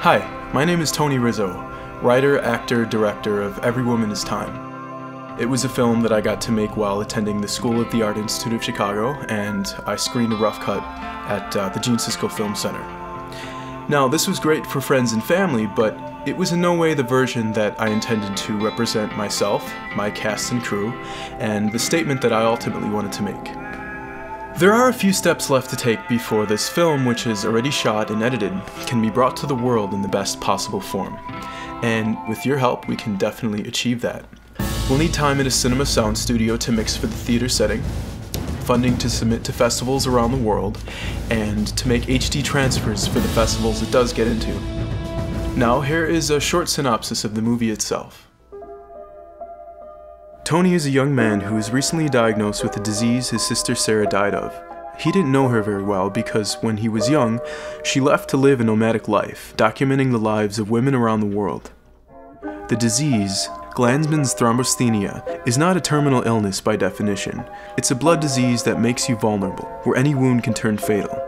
Hi, my name is Tony Rizzo, writer, actor, director of Every Woman Is Time. It was a film that I got to make while attending the School of the Art Institute of Chicago, and I screened a rough cut at the Gene Siskel Film Center. Now, this was great for friends and family, but it was in no way the version that I intended to represent myself, my cast and crew, and the statement that I ultimately wanted to make. There are a few steps left to take before this film, which is already shot and edited, can be brought to the world in the best possible form. And with your help, we can definitely achieve that. We'll need time in a cinema sound studio to mix for the theater setting, funding to submit to festivals around the world, and to make HD transfers for the festivals it does get into. Now, here is a short synopsis of the movie itself. Tony is a young man who was recently diagnosed with a disease his sister Sarah died of. He didn't know her very well because when he was young, she left to live a nomadic life, documenting the lives of women around the world. The disease, Glanzmann's thrombocythemia, is not a terminal illness by definition. It's a blood disease that makes you vulnerable, where any wound can turn fatal.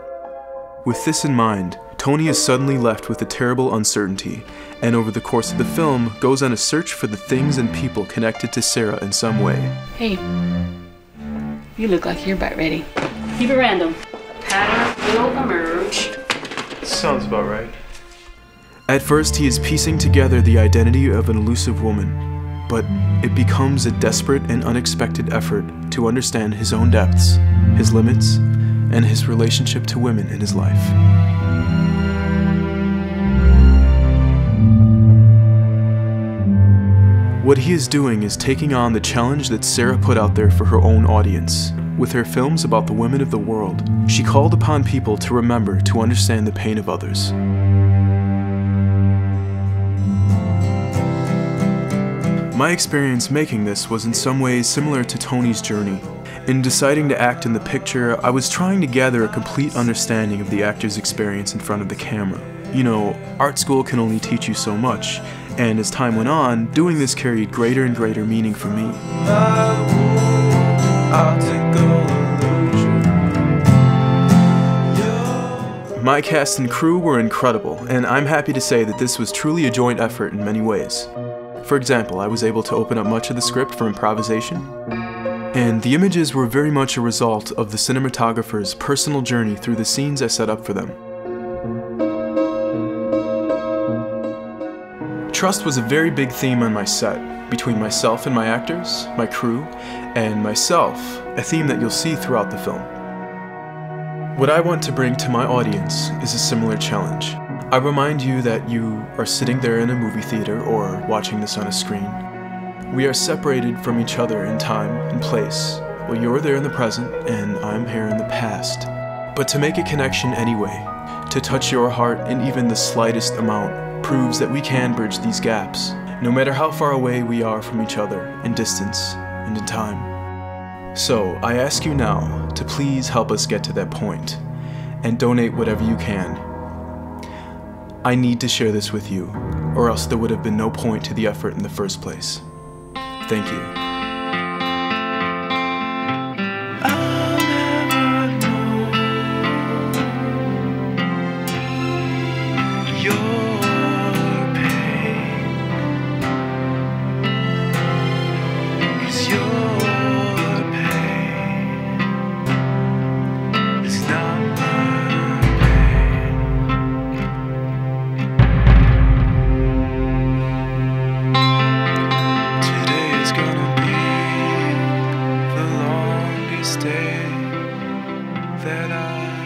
With this in mind, Tony is suddenly left with a terrible uncertainty, and over the course of the film, goes on a search for the things and people connected to Sarah in some way. Hey, you look like you're about ready. Keep it random. Pattern will emerge. Sounds about right. At first, he is piecing together the identity of an elusive woman, but it becomes a desperate and unexpected effort to understand his own depths, his limits, and his relationship to women in his life. What he is doing is taking on the challenge that Sarah put out there for her own audience. With her films about the women of the world, she called upon people to remember to understand the pain of others. My experience making this was in some ways similar to Tony's journey. In deciding to act in the picture, I was trying to gather a complete understanding of the actor's experience in front of the camera. You know, art school can only teach you so much, and as time went on, doing this carried greater and greater meaning for me. My cast and crew were incredible, and I'm happy to say that this was truly a joint effort in many ways. For example, I was able to open up much of the script for improvisation, and the images were very much a result of the cinematographer's personal journey through the scenes I set up for them. Trust was a very big theme on my set, between myself and my actors, my crew, and myself, a theme that you'll see throughout the film. What I want to bring to my audience is a similar challenge. I remind you that you are sitting there in a movie theater or watching this on a screen. We are separated from each other in time and place. Well, you're there in the present and I'm here in the past. But to make a connection anyway, to touch your heart in even the slightest amount, proves that we can bridge these gaps, no matter how far away we are from each other in distance and in time. So I ask you now to please help us get to that point and donate whatever you can. I need to share this with you, or else there would have been no point to the effort in the first place. Thank you. Day that I